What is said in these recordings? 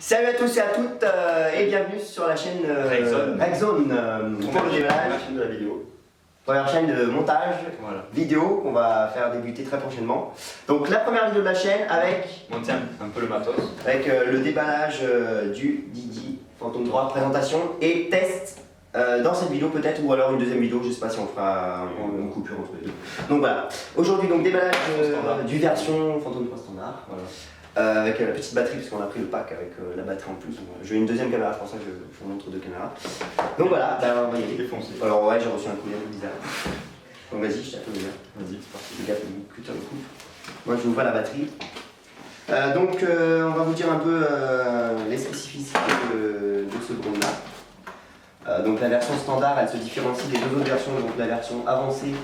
Salut à tous et à toutes et bienvenue sur la chaîne Rexone pour le démarrage. La chaîne de la vidéo. Première chaîne de montage vidéo qu'on va faire débuter très prochainement. Donc la première vidéo de la chaîne avec Monter un peu le matos. Avec le déballage du Didi Phantom 3, présentation et test dans cette vidéo peut-être, ou alors une deuxième vidéo, je sais pas si on fera une coupure entre les deux. Donc voilà, aujourd'hui donc déballage du version Phantom 3 standard. Voilà. Avec la petite batterie, parce qu'on a pris le pack avec la batterie en plus. J'ai une deuxième caméra, c'est pour ça que je vous montre deux caméras. Donc voilà, on va y aller. Alors ouais, j'ai reçu un courrier un peu bizarre. Donc vas-y, je t'appelle bien. Vas-y, c'est parti. Le gars fait une cutter de coupe. Moi je vous vois la batterie. Donc on va vous dire un peu les spécificités de ce drone là. Donc la version standard, elle se différencie des deux autres versions, donc la version avancée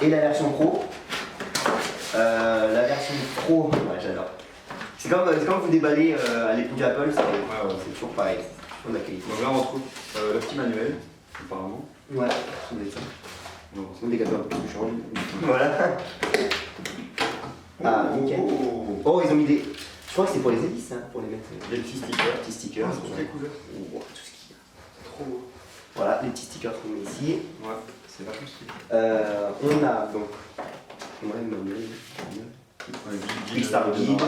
et la version pro. La version pro, ouais, j'adore. C'est comme vous déballez à l'époque d'Apple, c'est toujours pareil, c'est toujours de la qualité. Donc là on retrouve le petit manuel, apparemment. Ouais, c'est ça. C'est des gâteaux un peu plus change. Voilà. Ah, nickel. Oh, ils ont mis des. Je crois que c'est pour les hélices, hein, pour les mettre. Des petits stickers. Petits stickers. C'est toutes les couleurs. Oh, tout ce qu'il y a. C'est trop beau. Voilà, les petits stickers qu'on met ici. Ouais, c'est vachement stylé. On a donc. Ouais, le manuel. Quickstar Guide.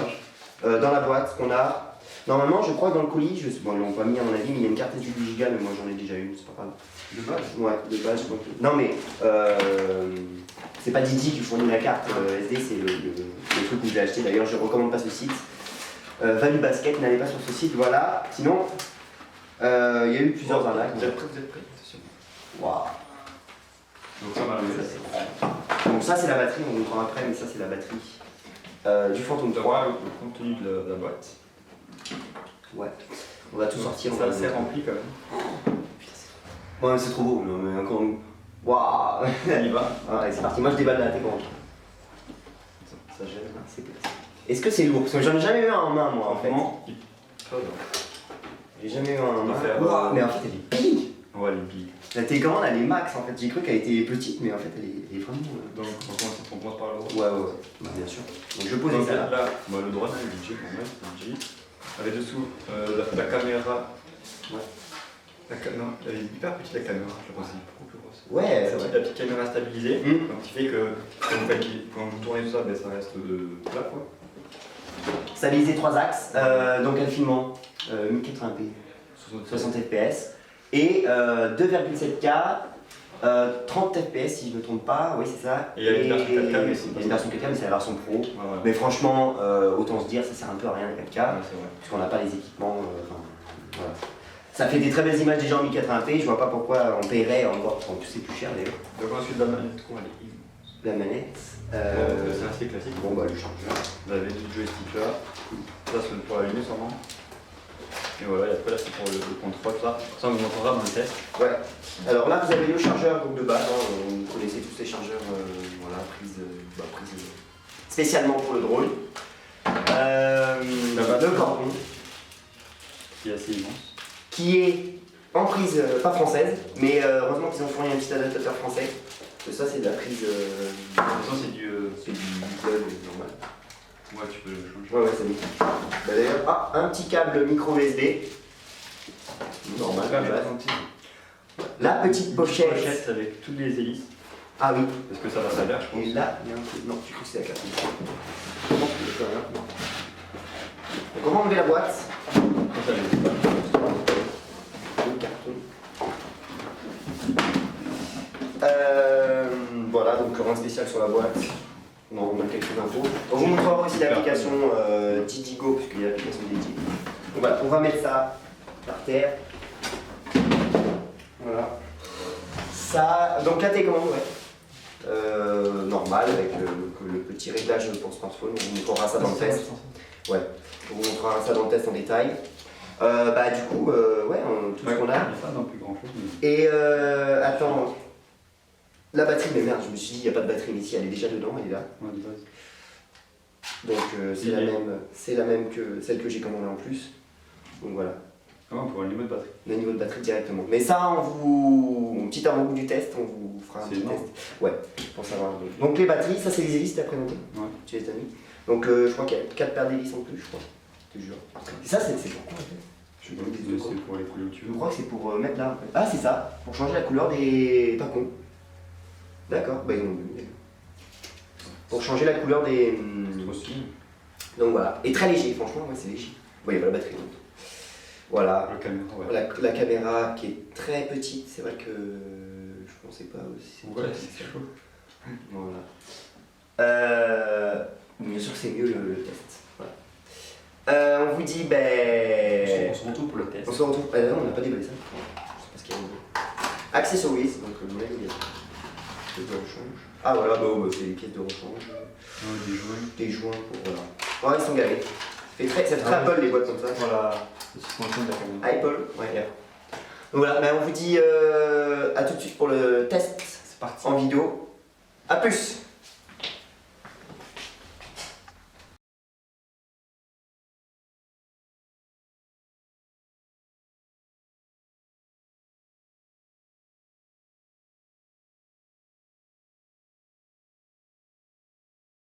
Dans la boîte, ce qu'on a. Normalement, je crois que dans le colis, bon, ils l'ont pas mis à mon avis, mais il y a une carte SD 8 Go, mais moi j'en ai déjà une, c'est pas grave. De base? Ouais, de base. Donc... Non, mais c'est pas Didi qui fournit la carte SD, c'est le truc où j'ai acheté. D'ailleurs, je recommande pas ce site. Value Basket, n'allez pas sur ce site, voilà. Sinon, il y a eu plusieurs arnaques. Vous êtes prêts? Attention. Waouh. Donc ça m'a Donc ça c'est la batterie, on vous montrera après, mais ça c'est la batterie du Phantom 3. le contenu de la boîte. Ouais, on va tout sortir. C'est assez rempli quand même. Ouais, c'est trop beau, mais encore une. Waouh. On y va. Ouais, c'est parti, moi je déballe la télécommande. Ça gêne. Est-ce que c'est lourd? Parce que j'en ai jamais eu un en main moi en fait. J'ai jamais eu un en main. Wow, mais en fait elle est big. Ouais, les billes. La télécommande elle est max en fait, j'ai cru qu'elle était petite, mais en fait elle est vraiment. Donc on commence par le drone. Ouais, bah, bien sûr. Donc je pose donc, ça là. Bah, le drone, il est budget pour moi, c'est un G. Avec dessous la caméra. Ouais. Non, elle est hyper petite la caméra, je pense que c'est beaucoup plus grosse. Ouais, c'est vrai. La petite caméra stabilisée, donc qui fait que quand vous tournez tout ça, ben, ça reste plat quoi. Stabilisé 3 axes, donc elle filme en 1080p, 60 fps et 2,7K, 30 fps si je ne me trompe pas, oui c'est ça. Et il y a une version 4K, mais c'est il y a une version 4K, mais c'est la version pro. Ouais. Mais franchement, autant se dire, ça sert un peu à rien la 4K, c'est vrai. puisqu'on n'a pas les équipements. Voilà. Ça fait des très belles images déjà en 1080p, je vois pas pourquoi on paierait encore, en plus c'est plus cher d'ailleurs. Donc ensuite la manette, quoi, elle est immense. La manette. C'est assez classique. Bon bah le chargeur. Vous avez du joystick là, ça c'est pour allumer sûrement. Et voilà, et après là c'est pour le contrôle, tout ça. Ça on vous montrera dans le test. Ouais. Alors là vous avez le chargeur donc de base, hein, vous connaissez tous ces chargeurs, voilà, prise spécialement pour le drone. Le cordon. Qui est assez immense. Qui est en prise pas française, mais heureusement qu'ils ont fourni un petit adaptateur français. Parce que ça c'est de la prise. Ça c'est du diesel normal. Ouais, tu peux le changer. Ouais, c'est nickel. Bah, d'ailleurs, un petit câble micro USB. Normal. La petite pochette. Avec toutes les hélices. Ah oui. Parce que ça va s'aller, je pense. Et là, il y a un truc. Non, tu crois que c'est la carte. Comment tu peux le faire? Donc, on va enlever la boîte. Ça l'est pas. Le carton. Voilà, donc rien de spécial sur la boîte. On a quelques infos. On vous montrera aussi l'application Didigo, puisqu'il y a l'application dédiée. Donc voilà, on va mettre ça par terre. Voilà. Ça, donc la télécommande, ouais. Normal, avec le petit réglage pour smartphone. On vous montrera ça dans le test. Ouais, on vous montrera ça dans le test en détail. Bah du coup, ouais, tout ce qu'on a. Pas non plus grand chose. Et attends. La batterie, mais merde, je me suis dit, il n'y a pas de batterie, mais si, elle est déjà dedans, elle est là. Ouais, de base. Donc c'est la même que celle que j'ai commandée en plus. Donc voilà. Comment on pourra le niveau de batterie? Le niveau de batterie directement. Mais ça, au petit avant-goût du test, on vous fera un petit test. Ouais, pour savoir. Donc les batteries, ça c'est les hélices, t'as présenté? Ouais. Tu les as mis. Donc je crois qu'il y a 4 paires d'hélices en plus, je crois. je te jure. Et ça, c'est pourquoi en fait? Je sais pas, c'est pour les couleurs où tu Je veux. crois que c'est pour mettre là en fait. Ah, c'est ça, pour changer la couleur des tacons. D'accord, bah ils ont pour changer la couleur des. Trop stylé. Donc voilà, et très léger, franchement, ouais, c'est léger. Bon, il y a pas la batterie donc. Voilà. La caméra, ouais. La caméra qui est très petite, c'est vrai que je pensais pas aussi. Ouais, c'est chaud. Voilà. Bien sûr, c'est mieux le test. Voilà. On vous dit, ben. On se retrouve pour le test. On se retrouve. Ah non, on n'a pas déballé ça. Je sais pas ce qu'il y a dedans. Accessories, donc le modèle, il y a pièces de rechange. Ah voilà, bah, c'est les pièces de rechange. Des joints. Des joints pour. Voilà. Voilà, ils sont galés. Ça fait très Apple les boîtes comme ça. Voilà. C'est ce qu'on de la caméra. Apple, ouais. Donc voilà, ben on vous dit à tout de suite pour le test C'est parti. en vidéo. A plus!